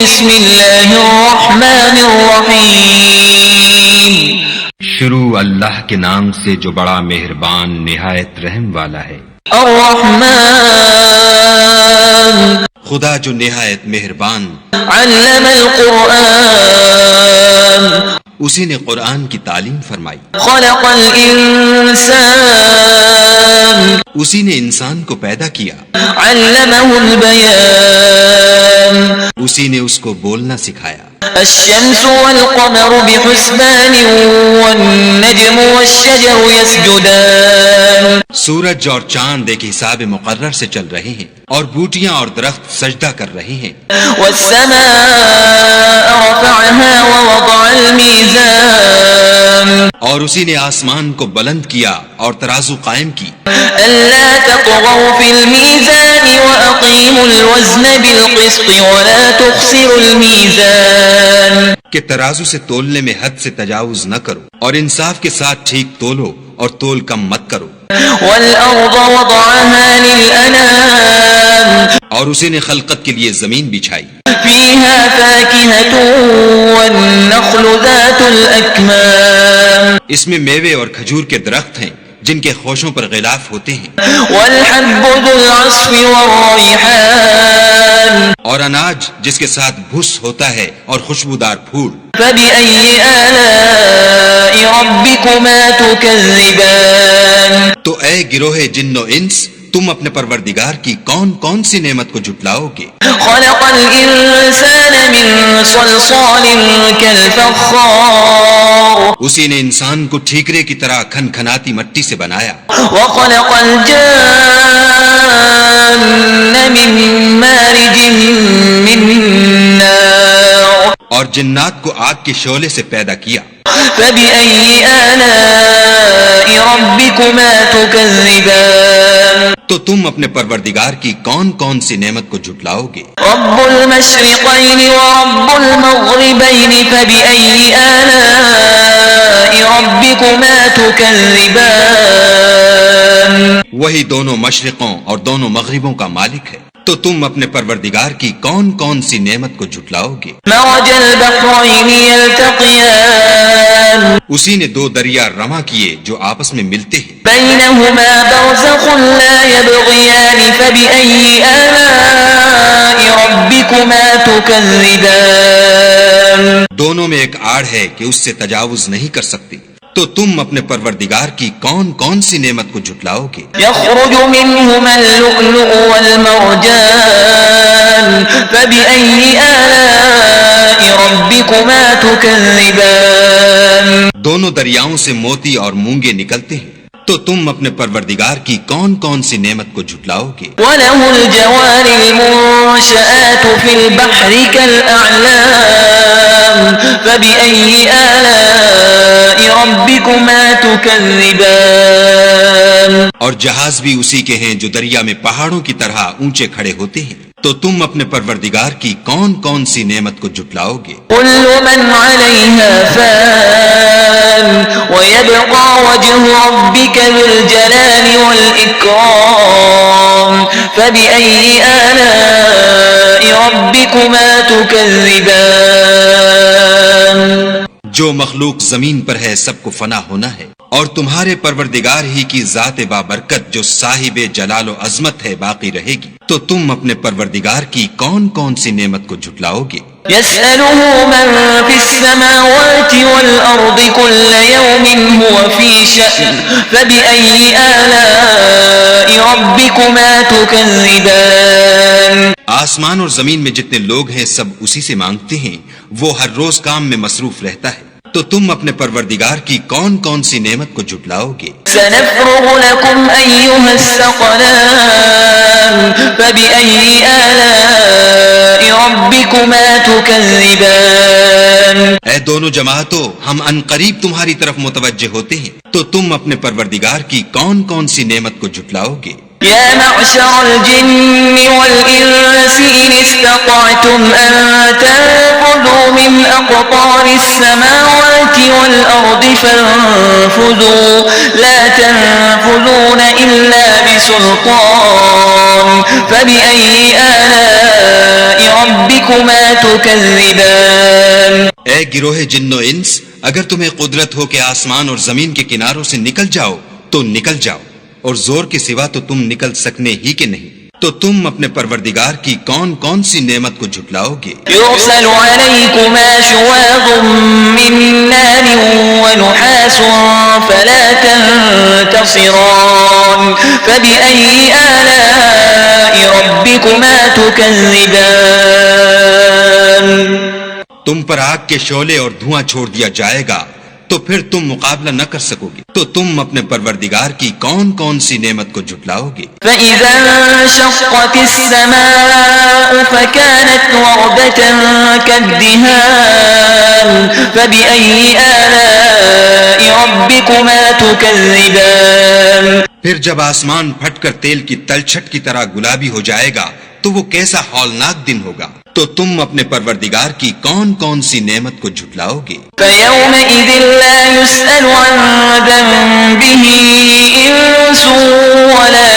بسم اللہ الرحمن الرحیم شروع اللہ کے نام سے جو بڑا مہربان نہایت رحم والا ہے۔ الرحمن خدا جو نہایت مہربان، علم القرآن اسی نے قرآن کی تعلیم فرمائی، خلق الانسان اسی نے انسان کو پیدا کیا، علمہ البیان اسی نے اس کو بولنا سکھایا۔ الشمس والقمر بحسبان والنجم والشجر يسجدان سورج اور چاند ایک حساب مقرر سے چل رہے ہیں اور بوٹیاں اور درخت سجدہ کر رہے ہیں۔ والسماء رفعها ووضع الميزان اور اسی نے آسمان کو بلند کیا اور ترازو قائم کی۔ ألا تطغوا في الميزان وأقيموا الوزن بالقسط ولا تخسروا الميزان کہ ترازو سے تولنے میں حد سے تجاوز نہ کرو اور انصاف کے ساتھ ٹھیک تولو اور تول کم مت کرو۔ والأرض وضعها للأنام اور اسی نے خلقت کے لیے زمین بچھائی، فيها فاكهة والنخل ذات الأكمام اس میں میوے اور کھجور کے درخت ہیں جن کے خوشوں پر غلاف ہوتے ہیں، والحب ذو العصف والريحان اور اناج جس کے ساتھ بھس ہوتا ہے اور خوشبودار پھول۔ فبأي آلاء ربكما تكذبان تو اے گروہ جن و انس، تم اپنے پروردگار کی کون کون سی نعمت کو جھٹلاؤ گے؟ خلق الإنسان من صلصال كالفخار اسی نے انسان کو ٹھیکرے کی طرح کھنکھناتی مٹی سے بنایا، وخلق الجان من مارج من نار اور جنات کو آگ کے شعلے سے پیدا کیا۔ فبأي آلاء ربكما تكذبان تو تم اپنے پروردگار کی کون کون سی نعمت کو جھٹلاؤ گے؟ رب المشرقين ورب المغربين فبأي آلاء ربكما تكذبان وہی دونوں مشرقوں اور دونوں مغربوں کا مالک ہے، تو تم اپنے پروردگار کی کون کون سی نعمت کو جھٹلاؤ گے؟ مرج البحرين يلتقيان اسی نے دو دریا رواں کیے جو آپس میں ملتے ہیں، بينهما برزخ لا يبغيان فبأي آلاء ربكما تكذبان دونوں میں ایک آڑ ہے کہ اس سے تجاوز نہیں کر سکتی، تو تم اپنے پروردگار کی کون کون سی نعمت کو جھٹلاؤ گے؟ يخرج منهما اللؤلؤ والمرجان فبأي آلاء ربكما تكذبان دونوں دریاؤں سے موتی اور مونگے نکلتے ہیں، تو تم اپنے پروردگار کی کون کون سی نعمت کو جھٹلاؤ گے؟ وله الجوار المنشآت في البحر كالأعلام فبأي آلاء ربكما تكذبان اور جہاز بھی اسی کے ہیں جو دریا میں پہاڑوں کی طرح اونچے کھڑے ہوتے ہیں، تو تم اپنے پروردگار کی کون کون سی نعمت کو جھٹلاؤ گے؟ كل من عليها فان ويبقى وجه ربك ذو الجلال والإكرام فبأي آلاء ربكما تكذبان جو مخلوق زمین پر ہے سب کو فنا ہونا ہے، اور تمہارے پروردگار ہی کی ذات بابرکت جو صاحب جلال و عظمت ہے باقی رہے گی، تو تم اپنے پروردگار کی کون کون سی نعمت کو جھٹلاؤ گے؟ يسأله من في السماوات والأرض كل يوم هو في شأن فبأي آلاء ربكما تكذبان آسمان اور زمین میں جتنے لوگ ہیں سب اسی سے مانگتے ہیں، وہ ہر روز کام میں مصروف رہتا ہے، تو تم اپنے پروردگار کی کون کون سی نعمت کو جھٹلاؤ گے؟ سنفرغ لكم أيها الثقلان فبأي آلاء ربكما تكذبان اے دونوں جماعتوں، ہم ان قریب تمہاری طرف متوجہ ہوتے ہیں، تو تم اپنے پروردگار کی کون کون سی نعمت کو جھٹلاؤ گے؟ يا معشر الجن والإنس إن استطعتم أن تنفذوا من أقطار السماوات والأرض فانفذوا لا تنفذون إلا بسلطان فبأي آلاء ربكما تكذبان. اے گروہ جن و انس، اگر تمہیں قدرت ہو کہ آسمان اور زمین کے کناروں سے نکل جاؤ تو نکل جاؤ، اور زور کے سوا تو تم نکل سکنے ہی کے نہیں، تو تم اپنے پروردگار کی کون کون سی نعمت کو جھٹلاؤ گے؟ يرسل عليكما شواظ من نار ونحاس فلا تنتصران فبأي آلاء ربكما تكذبان. تم پر آگ کے شعلے اور دھواں چھوڑ دیا جائے گا تو پھر تم مقابلہ نہ کر سکو گے، تو تم اپنے پروردگار کی کون کون سی نعمت کو جھٹلاؤ گے؟ فإذا انشقت السماء فكانت وردة كالدهان فبأي آلاء ربكما تكذبان. پھر جب آسمان پھٹ کر تیل کی تلچھٹ کی طرح گلابی ہو جائے گا تو وہ کیسا ہولناک دن ہوگا، تو تم اپنے پروردگار کی کون کون سی نعمت کو جھٹلاؤ گے؟ فيومئذ لا يسأل عن ذنبه إنس ولا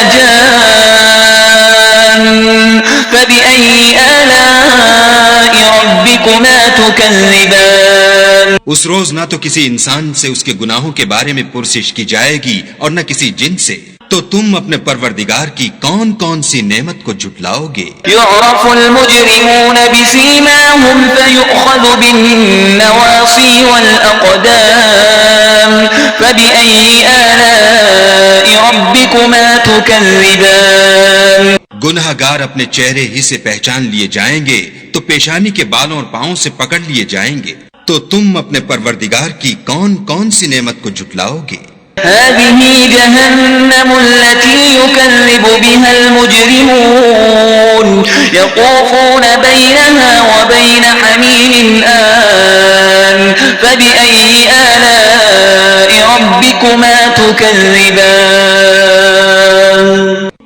جان فبأي آلاء ربكما تكذبان. اس روز نہ تو کسی انسان سے اس کے گناہوں کے بارے میں پرسش کی جائے گی اور نہ کسی جن سے، تو تم اپنے پروردگار کی کون کون سی نعمت کو جھٹلاؤ گے؟ يعرف المجرمون بسيماهم فيؤخذ بالنواصي والأقدام فبأي آلاء ربكما تكذبان. گناہ گار اپنے چہرے ہی سے پہچان لیے جائیں گے تو پیشانی کے بالوں اور پاؤں سے پکڑ لیے جائیں گے، تو تم اپنے پروردگار کی کون کون سی نعمت کو جھٹلاؤ گے؟ هذه جهنم التي يكذب بها المجرمون يطوفون بينها وبين حميم آن فبأي آلاء ربكما تكذبان.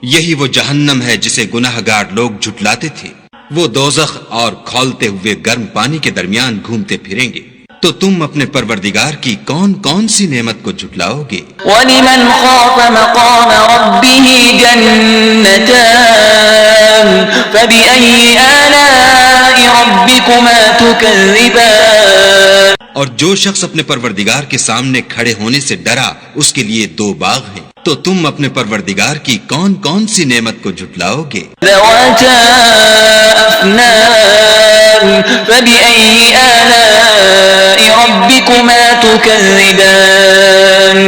یہی وہ جہنم ہے جسے گناہ گار لوگ جھٹلاتے تھے، وہ دوزخ اور کھولتے ہوئے گرم پانی کے درمیان گھومتے پھریں گے، تو تم اپنے پروردگار کی کون کون سی نعمت کو جھٹلاؤ گے؟ وَلِمَنْ خَافَ مَقَامَ رَبِّهِ جَنَّتَانِ فَبِأَيِّ آلَاءِ رَبِّكُمَا تُكَذِّبَانِ. اور جو شخص اپنے پروردگار کے سامنے کھڑے ہونے سے ڈرا، اس کے لیے دو باغ ہیں، تو تم اپنے پروردگار کی کون کون سی نعمت کو جھٹلاؤ گے؟ ذَوَاتَا أَفْنَانٍ فَبِأَيِّ آلَاءِ رَبِّكُمَا تُكَذِّبَانِ.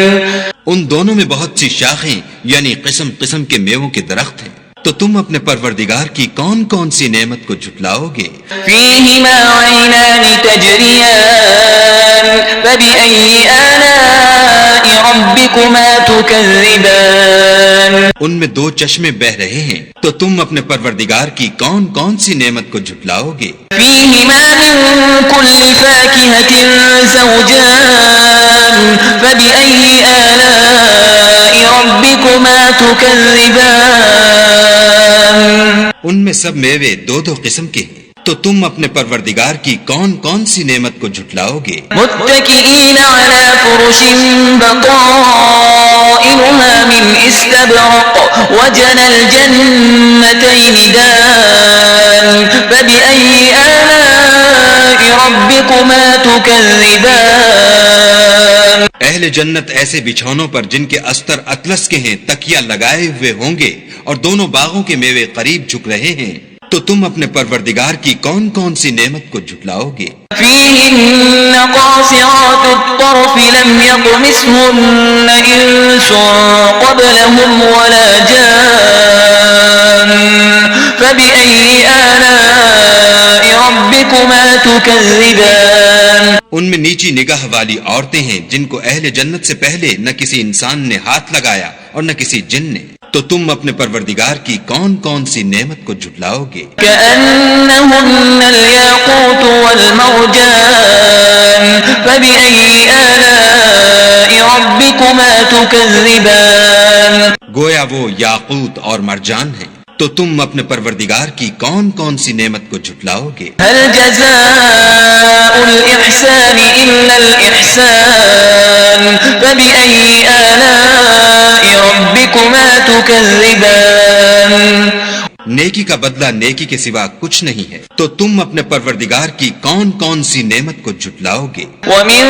ان دونوں میں بہت سی شاخیں یعنی قسم قسم کے میووں کے درخت ہیں، تو تم اپنے پروردگار کی کون کون سی نعمت کو جھٹلاؤ گے؟ فِيهِمَا عَيْنَانِ تَجْرِيَانِ فَبِأَيِّ آلَاءِ رَبِّكُمَا تُكَذِّبَانِ. ان میں دو چشمے بہ رہے ہیں، تو تم اپنے پروردگار کی کون کون سی نعمت کو جھٹلاؤ گے؟ فِيهِمَا مِن كُلِّ فَاكِهَةٍ زَوْجَانِ فَبِأَيِّ آلَاءِ رَبِّكُمَا تُكَذِّبَانِ. ان میں سب میوے دو دو قسم کے ہیں، تو تم اپنے پروردگار کی کون کون سی نعمت کو جھٹلاؤ گے؟ متكئين على فرش بطائنها من استبرق وجنى الجنتين دان فبأي آلاء ربكما تكذبان. اہل جنت ایسے بچھونوں پر جن کے استر اطلس کے ہیں تکیہ لگائے ہوئے ہوں گے، اور دونوں باغوں کے میوے قریب جھک رہے ہیں، تو تم اپنے پروردگار کی کون کون سی نعمت کو جھٹلاؤ گے؟ فيهن قاصرات الطرف لم يطمثهن إنس قبلهم ولا جان فبأي آلاء ربكما تكذبان. ان میں نیچی نگاہ والی عورتیں ہیں جن کو اہل جنت سے پہلے نہ کسی انسان نے ہاتھ لگایا اور نہ کسی جن نے، تو تم اپنے پروردگار کی کون کون سی نعمت کو جھٹلاؤ گے؟ كأنهن الياقوت والمرجان فبأي آلاء ربكما تكذبان. گویا وہ یاقوت اور مرجان ہیں، تو تم اپنے پروردگار کی کون کون سی نعمت کو جھٹلاؤ گے؟ هل جزاء الإحسان إلا إلا الإحسان فبأي آلاء ربكما تكذبان نیکی کا بدلہ نیکی کے سوا کچھ نہیں ہے، تو تم اپنے پروردگار کی کون کون سی نعمت کو جھٹلاؤ گے؟ ومن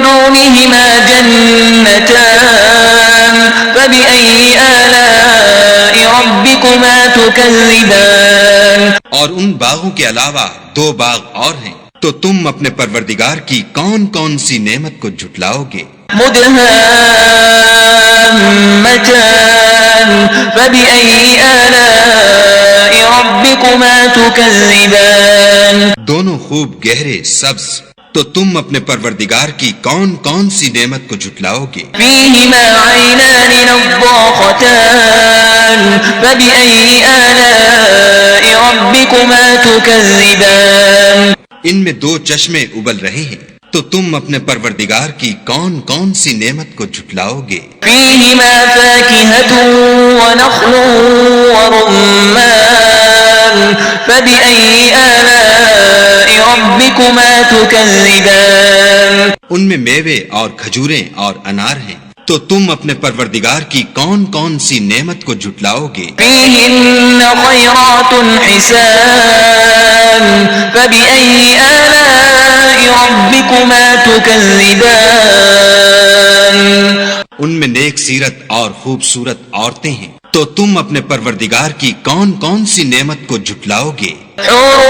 دونهما جنتان فبأي آلاء ربكما تكذبان اور ان باغوں کے علاوہ دو باغ اور ہیں، تو تم اپنے پروردگار کی کون کون سی نعمت کو جھٹلاؤ گے؟ مدهامتان فبأي آلاء ربكما تكذبان دونوں خوب گہرے سبز، تو تم اپنے پروردگار کی کون کون سی نعمت کو جھٹلاؤ گے؟ فيهما عينان نضاختان فبأي آلاء ربكما تكذبان ان میں دو چشمے ابل رہے ہیں، تو تم اپنے پروردگار کی کون کون سی نعمت کو جھٹلاؤ گے؟ فيهما فاكهة ونخل ورمان فبأي آلاء ربكما تكذبان ان میں میوے اور کھجوریں اور انار ہیں، تو تم اپنے پروردگار کی کون کون سی نعمت کو جھٹلاؤ گے؟ فيهن خيرات حسان فبأي آلاء ربكما تكذبان ان میں نیک سیرت اور خوبصورت عورتیں ہیں، تو تم اپنے پروردگار کی کون کون سی نعمت کو جھٹلاؤ گے؟ حور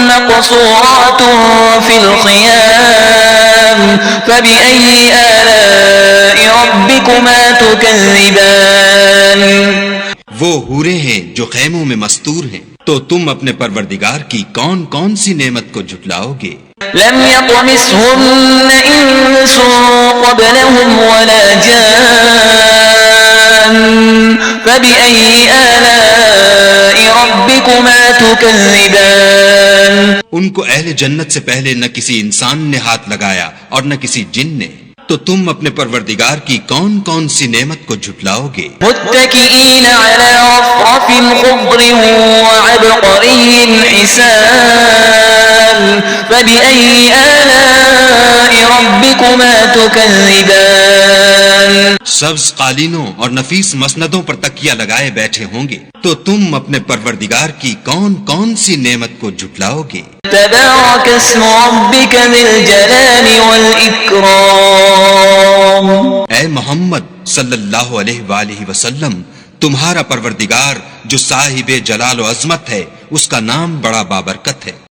مقصورات في الخيام فبأي آلاء ربكما تكذبان وہ حوریں ہیں جو خیموں میں مستور ہیں، تو تم اپنے پروردگار کی کون کون سی نعمت کو جھٹلاؤ گے؟ لم يطمثهن إنس قبلهم ولا جان فبأي آلاء ربكما تكذبان ان کو اہل جنت سے پہلے نہ کسی انسان نے ہاتھ لگایا اور نہ کسی جن نے، تو تم اپنے پروردگار کی کون کون سی نعمت کو جھٹلاؤ گے؟ متكئين على رفرف خضر وعبقري حسان فبأي آلاء ربكما تكذبان سبز قالینوں اور نفیس مسندوں پر تکیہ لگائے بیٹھے ہوں گے، تو تم اپنے پروردگار کی کون کون سی نعمت کو جھٹلاؤ گے؟ تبارك اسم ربك ذي الجلال والإكرام اے محمد صلی اللہ علیہ وآلہ وسلم، تمہارا پروردگار جو صاحب جلال و عظمت ہے، اس کا نام بڑا بابرکت ہے۔